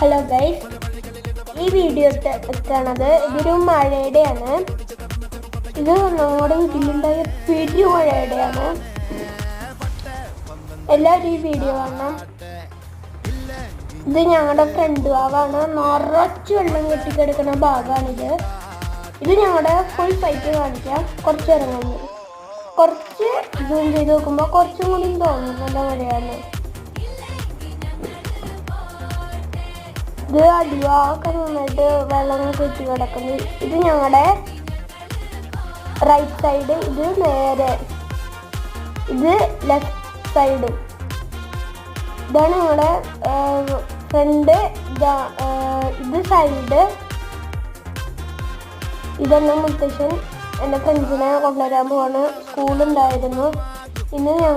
Hello guys, ഈ video എടുക്കണത് ഇതൊരു മഴയുടെയാണ്. ഇത് നമ്മുടെ വീട്ടിലുണ്ടായ മഴയുടെയാണ്. എല്ലാവരും ഈ വീഡിയോ കാണണം. ഇത് ഞങ്ങളുടെ ഫ്രണ്ട് ഭാഗമാണ്. നിറച്ച് വെള്ളം കെട്ടിക്കിടക്കുന്ന ഭാഗമാണിത്. ഇത് ഞങ്ങളുടെ ഫുൾ സൈറ്റ് കാണിക്കാം. കുറച്ച് ഇറങ്ങുന്നു, കുറച്ച് സൂം ചെയ്ത് നോക്കുമ്പോൾ കുറച്ചും കൂടി തോന്നും നല്ല മഴയാണ്. ഇത് അടിവാക്കെ നന്നായിട്ട് വെള്ളം കെട്ടി കിടക്കുന്നു. ഇത് ഞങ്ങളുടെ റൈറ്റ് സൈഡ്, ഇത് നേരെ, ഇത് ലെഫ്റ്റ് സൈഡ്. ഇതാണ് ഞങ്ങളുടെ ഫ്രണ്ട്, ഇത് സൈഡ്. ഇതെന്നെ മുത്തശ്ശൻ എൻ്റെ ഫ്രണ്ട്സിനെ കൊണ്ടുവരാൻ പോവാണ്. സ്കൂളുണ്ടായിരുന്നു ഇന്ന്.